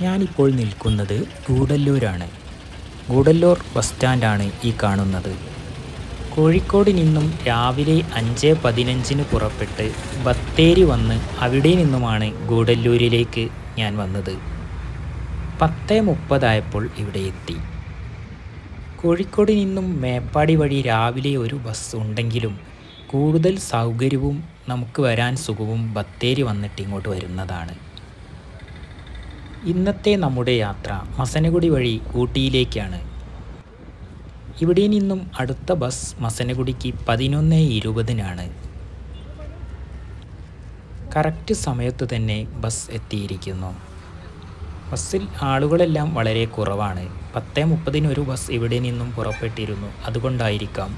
ഞാനിപ്പോൾ നിൽക്കുന്നത് ഗൂഡല്ലൂരാണ്. ഗൂഡല്ലൂർ ബസ് സ്റ്റാൻഡാണ് ഈ കാണുന്നത്. കോഴിക്കോട് നിന്നും രാവിലെ 5:15 പുറപ്പെട്ട് ബത്തേരി വന്ന് അവിടെ നിന്നുമാണ് ഗൂഡല്ലൂരിലേക്ക് ഞാൻ വന്നത്. 10:30 ആയപ്പോൾ ഇവിടെ എത്തി. കോഴിക്കോട് നിന്നും മേപ്പാടി വഴി രാവിലെ ഒരു ബസ് ഉണ്ടെങ്കിലും കൂടുതൽ സൗകര്യവും നമുക്ക് വരാൻ സുഖവും ബത്തേരി വന്നിട്ട് ഇങ്ങോട്ട് വരുന്നതാണ്. ഇന്നത്തെ നമ്മുടെ യാത്ര മസനഗുഡി വഴി ഊട്ടിയിലേക്കാണ്. ഇവിടെ നിന്നും അടുത്ത ബസ് മസനഗുഡിക്ക് 11:20 കറക്റ്റ് സമയത്ത് തന്നെ ബസ് എത്തിയിരിക്കുന്നു. ബസ്സിൽ ആളുകളെല്ലാം വളരെ കുറവാണ്. 10:30 ഒരു ബസ് ഇവിടെ നിന്നും പുറപ്പെട്ടിരുന്നു. അതുകൊണ്ടായിരിക്കാം.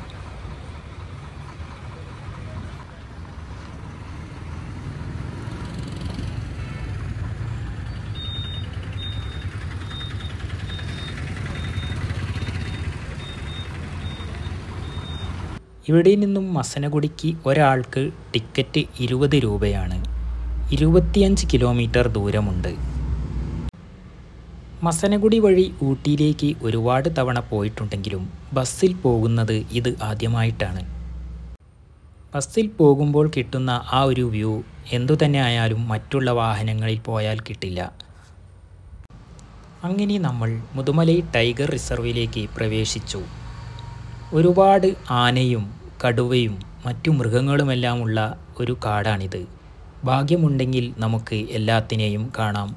ഇവിടെ നിന്നും മസനഗുഡിക്ക് ഒരാൾക്ക് ടിക്കറ്റ് 20 രൂപയാണ്. 25 കിലോമീറ്റർ ദൂരമുണ്ട്. മസനഗുഡി വഴി ഊട്ടിയിലേക്ക് ഒരുപാട് തവണ പോയിട്ടുണ്ടെങ്കിലും ബസ്സിൽ പോകുന്നത് ഇത് ആദ്യമായിട്ടാണ്. ബസ്സിൽ പോകുമ്പോൾ കിട്ടുന്ന ആ ഒരു വ്യൂ എന്തുതന്നെ ആയാലും മറ്റുള്ള വാഹനങ്ങളിൽ പോയാൽ കിട്ടില്ല. അങ്ങനെ നമ്മൾ മുതുമലൈ ടൈഗർ റിസർവിലേക്ക് പ്രവേശിച്ചു. ഒരുപാട് ആനയും കടുവയും മറ്റു മൃഗങ്ങളുമെല്ലാമുള്ള ഒരു കാടാണിത്. ഭാഗ്യമുണ്ടെങ്കിൽ നമുക്ക് എല്ലാത്തിനെയും കാണാം.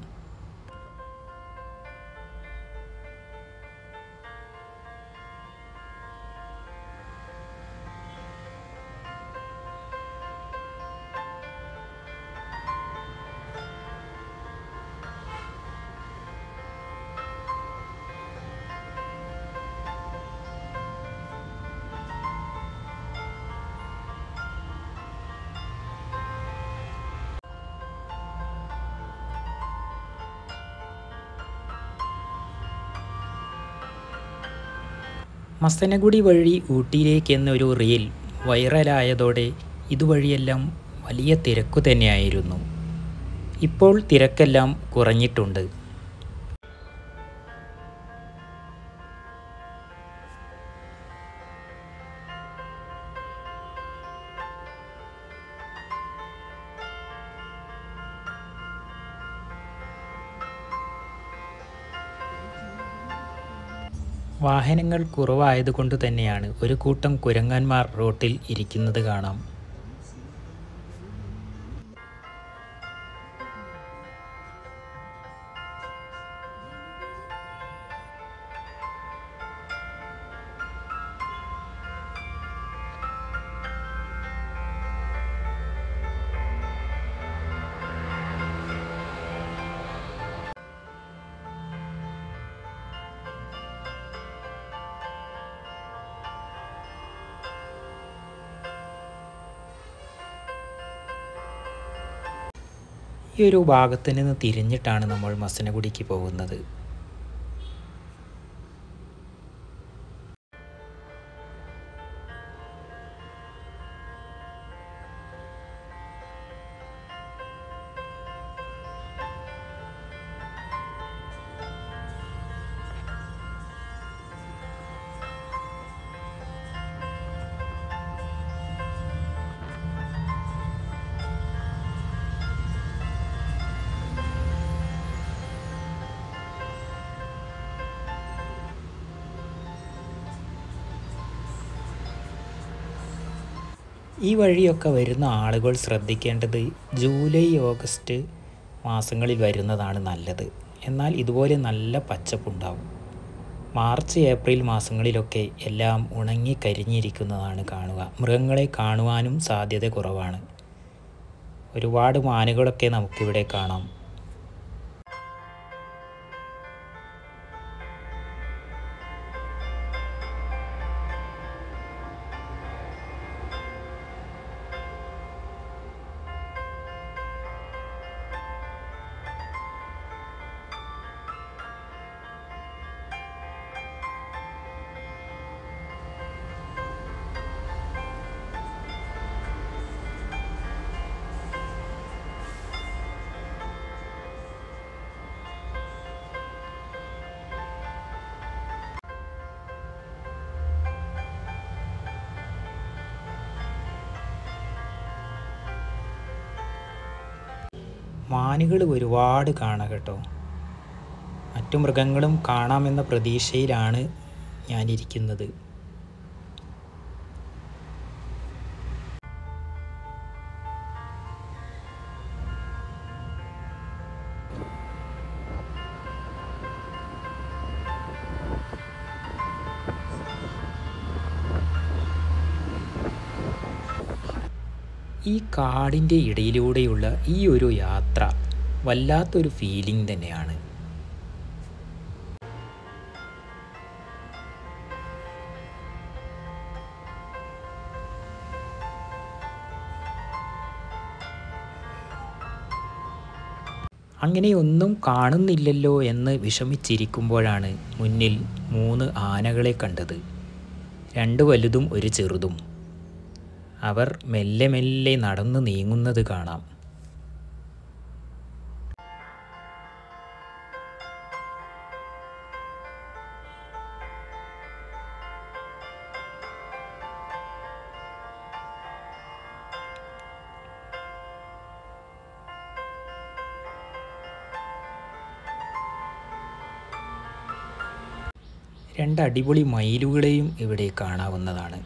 മസനഗുഡി വഴി ഊട്ടിയിലേക്ക് എന്നൊരു റീൽ വൈറലായതോടെ ഇതുവഴിയെല്ലാം വലിയ തിരക്കു തന്നെയായിരുന്നു. ഇപ്പോൾ തിരക്കെല്ലാം കുറഞ്ഞിട്ടുണ്ട്. വാഹനങ്ങൾ കുറവായതുകൊണ്ട് തന്നെയാണ് ഒരു കൂട്ടം കുരങ്ങന്മാർ റോട്ടിൽ ഇരിക്കുന്നത് കാണാം. ഈ ഒരു ഭാഗത്ത് നിന്ന് തിരിഞ്ഞിട്ടാണ് നമ്മൾ മസനഗുഡിക്ക് പോകുന്നത്. ഈ വഴിയൊക്കെ വരുന്ന ആളുകൾ ശ്രദ്ധിക്കേണ്ടത് ജൂലൈ ഓഗസ്റ്റ് മാസങ്ങളിൽ വരുന്നതാണ് നല്ലത്. എന്നാൽ ഇതുപോലെ നല്ല പച്ചപ്പുണ്ടാവും. മാർച്ച് ഏപ്രിൽ മാസങ്ങളിലൊക്കെ എല്ലാം ഉണങ്ങി കരിഞ്ഞിരിക്കുന്നതാണ് കാണുക. മൃഗങ്ങളെ കാണുവാനും സാധ്യത കുറവാണ്. ഒരുപാട് മാനുകളൊക്കെ നമുക്കിവിടെ കാണാം. മാനുകൾ ഒരുപാട് കാണാം കേട്ടോ. മറ്റു മൃഗങ്ങളും കാണാമെന്ന പ്രതീക്ഷയിലാണ് ഞാനിരിക്കുന്നത്. ഈ കാടിൻ്റെ ഇടയിലൂടെയുള്ള ഈ ഒരു യാത്ര വല്ലാത്തൊരു ഫീലിംഗ് തന്നെയാണ്. അങ്ങനെ ഒന്നും കാണുന്നില്ലല്ലോ എന്ന് വിഷമിച്ചിരിക്കുമ്പോഴാണ് മുന്നിൽ 3 ആനകളെ കണ്ടത്. 2 വലുതും ഒരു ചെറുതും. അവർ മെല്ലെ മെല്ലെ നടന്നു നീങ്ങുന്നത് കാണാം. രണ്ട് അടിപൊളി മയിലുകളെയും ഇവിടെ കാണാവുന്നതാണ്.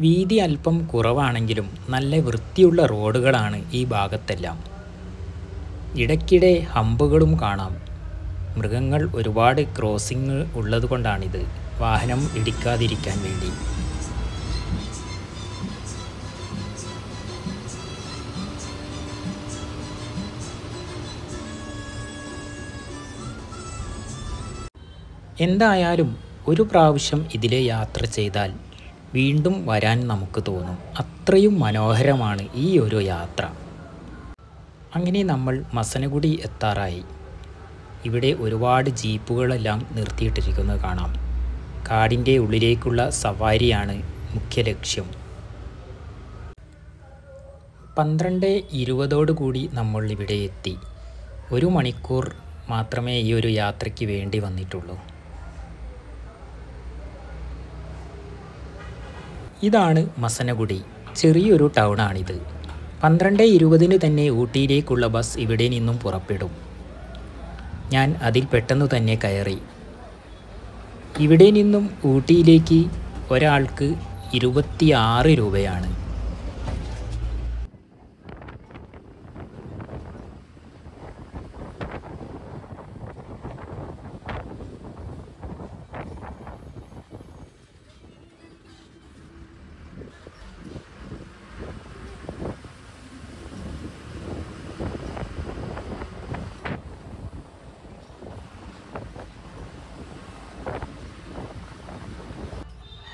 വീതി അല്പം കുറവാണെങ്കിലും നല്ല വൃത്തിയുള്ള റോഡുകളാണ് ഈ ഭാഗത്തെല്ലാം. ഇടയ്ക്കിടെ ഹമ്പുകളും കാണാം. മൃഗങ്ങൾ ഒരുപാട് ക്രോസിംഗ് ഉള്ളതുകൊണ്ടാണിത്, വാഹനം ഇടിക്കാതിരിക്കാൻ വേണ്ടി. എന്തായാലും ഒരു പ്രാവശ്യം ഇതിലെ യാത്ര ചെയ്താൽ വീണ്ടും വരാൻ നമുക്ക് തോന്നും. അത്രയും മനോഹരമാണ് ഈ ഒരു യാത്ര. അങ്ങനെ നമ്മൾ മസനഗുഡി എത്താറായി. ഇവിടെ ഒരുപാട് ജീപ്പുകളെല്ലാം നിർത്തിയിട്ടിരിക്കുന്നത് കാണാം. കാടിൻ്റെ ഉള്ളിലേക്കുള്ള സവാരിയാണ് മുഖ്യ ലക്ഷ്യം. 12:20 നമ്മൾ ഇവിടെ എത്തി. 1 മണിക്കൂർ മാത്രമേ ഈ ഒരു യാത്രയ്ക്ക് വേണ്ടി വന്നിട്ടുള്ളൂ. ഇതാണ് മസനഗുഡി. ചെറിയൊരു ടൗണാണിത്. 12:20 തന്നെ ഊട്ടിയിലേക്കുള്ള ബസ് ഇവിടെ നിന്നും പുറപ്പെടും. ഞാൻ അതിൽ പെട്ടെന്ന് തന്നെ കയറി. ഇവിടെ നിന്നും ഊട്ടിയിലേക്ക് ഒരാൾക്ക് 26 രൂപയാണ്.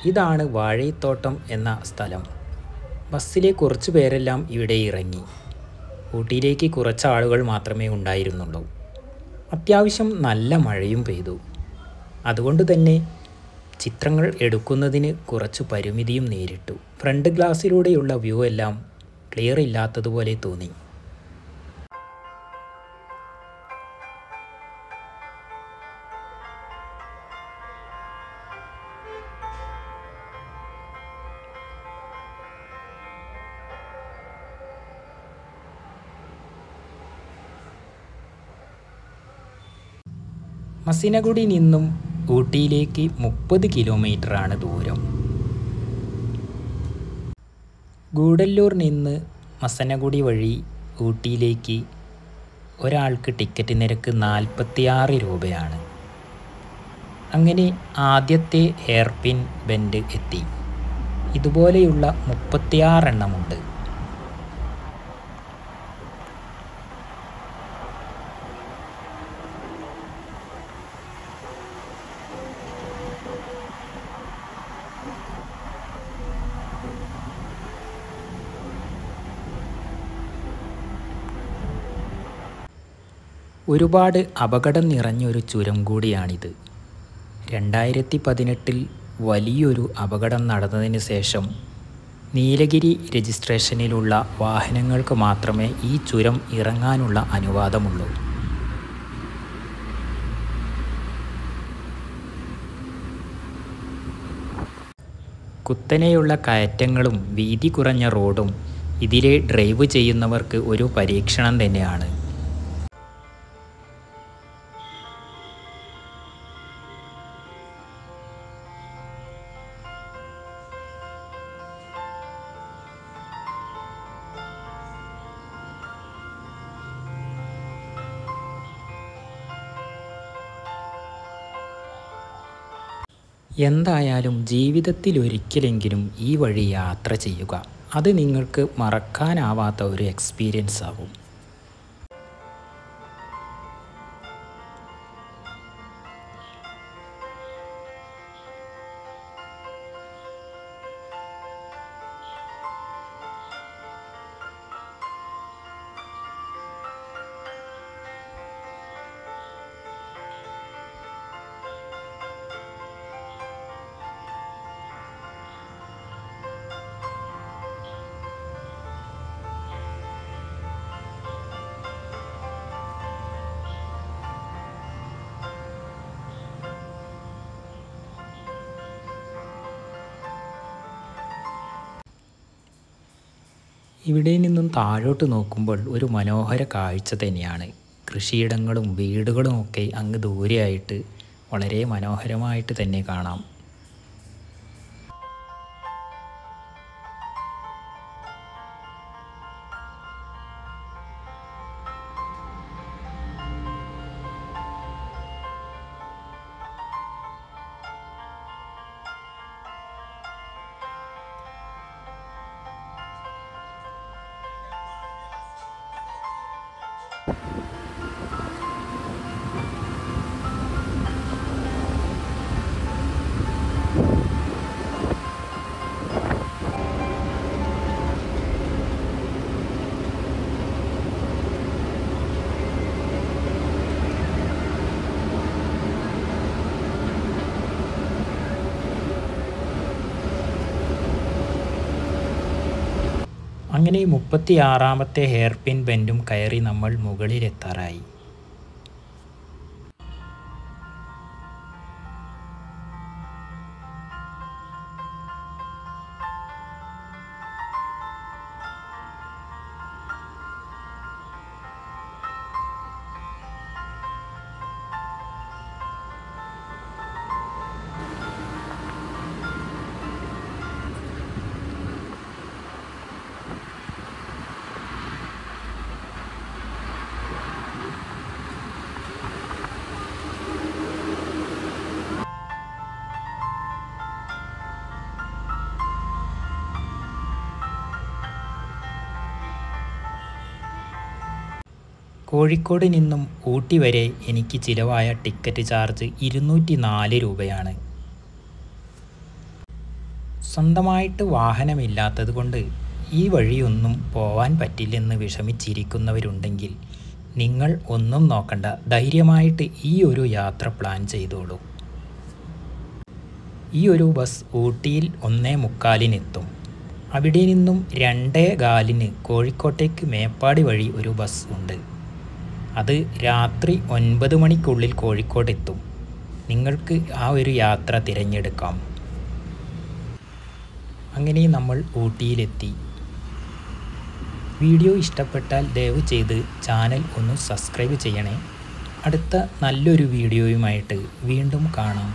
ഇതാണ് വാഴത്തോട്ടം എന്ന സ്ഥലം. ബസ്സിലെ കുറച്ച് പേരെല്ലാം ഇവിടെ ഇറങ്ങി. ഊട്ടിയിലേക്ക് കുറച്ച് ആളുകൾ മാത്രമേ ഉണ്ടായിരുന്നുള്ളൂ. അത്യാവശ്യം നല്ല മഴയും പെയ്തു. അതുകൊണ്ട് തന്നെ ചിത്രങ്ങൾ എടുക്കുന്നതിന് കുറച്ച് പരിമിതിയും നേരിട്ടു. ഫ്രണ്ട് ഗ്ലാസ്സിലൂടെയുള്ള വ്യൂ എല്ലാം ക്ലിയർ ഇല്ലാത്തതുപോലെ തോന്നി. മസനഗുഡി നിന്നും ഊട്ടിയിലേക്ക് 30 കിലോമീറ്ററാണ് ദൂരം. ഗൂഡല്ലൂർ നിന്ന് മസനഗുഡി വഴി ഊട്ടിയിലേക്ക് ഒരാൾക്ക് ടിക്കറ്റ് നിരക്ക് 46 രൂപയാണ്. അങ്ങനെ ആദ്യത്തെ ഹെയർപിൻ ബെൻഡ് എത്തി. ഇതുപോലെയുള്ള 36 എണ്ണമുണ്ട്. ഒരുപാട് അപകടം നിറഞ്ഞൊരു ചുരം കൂടിയാണിത്. 2018 വലിയൊരു അപകടം നടന്നതിന് ശേഷം നീലഗിരി രജിസ്ട്രേഷനിലുള്ള വാഹനങ്ങൾക്ക് മാത്രമേ ഈ ചുരം ഇറങ്ങാനുള്ള അനുവാദമുള്ളൂ. കുത്തനെയുള്ള കയറ്റങ്ങളും വീതി കുറഞ്ഞ റോഡും ഇതിലെ ഡ്രൈവ് ചെയ്യുന്നവർക്ക് ഒരു പരീക്ഷണം തന്നെയാണ്. എന്തായാലും ജീവിതത്തിൽ ഒരിക്കലെങ്കിലും ഈ വഴി യാത്ര ചെയ്യുക. അത് നിങ്ങൾക്ക് മറക്കാനാവാത്ത ഒരു എക്സ്പീരിയൻസ് ആവും. ഇവിടെ നിന്നും താഴോട്ട് നോക്കുമ്പോൾ ഒരു മനോഹര കാഴ്ച തന്നെയാണ്. കൃഷിയിടങ്ങളും വീടുകളും ഒക്കെ അങ്ങ് ദൂരെയായിട്ട് വളരെ മനോഹരമായിട്ട് തന്നെ കാണാം. അങ്ങനെ 36ാമത്തെ ഹെയർ പിൻ ബെൻഡും കയറി നമ്മൾ മുകളിലെത്താറായി. കോഴിക്കോട് നിന്നും ഊട്ടി വരെ എനിക്ക് ചിലവായ ടിക്കറ്റ് ചാർജ് 204 രൂപയാണ്. സ്വന്തമായിട്ട് വാഹനമില്ലാത്തത് കൊണ്ട് ഈ വഴിയൊന്നും പോവാൻ പറ്റില്ലെന്ന് വിഷമിച്ചിരിക്കുന്നവരുണ്ടെങ്കിൽ നിങ്ങൾ ഒന്നും നോക്കണ്ട, ധൈര്യമായിട്ട് ഈ ഒരു യാത്ര പ്ലാൻ ചെയ്തോളൂ. ഈ ഒരു ബസ് ഊട്ടിയിൽ 1:45 അവിടെ നിന്നും 2:15 കോഴിക്കോട്ടേക്ക് മേപ്പാടി വഴി ഒരു ബസ് ഉണ്ട്. അത് രാത്രി 9 മണിക്കുള്ളിൽ കോഴിക്കോട് എത്തും. നിങ്ങൾക്ക് ആ ഒരു യാത്ര തിരഞ്ഞെടുക്കാം. അങ്ങനെ നമ്മൾ ഊട്ടിയിലെത്തി. വീഡിയോ ഇഷ്ടപ്പെട്ടാൽ ദയവ് ചെയ്ത് ചാനൽ ഒന്ന് സബ്സ്ക്രൈബ് ചെയ്യണേ. അടുത്ത നല്ലൊരു വീഡിയോയുമായിട്ട് വീണ്ടും കാണാം.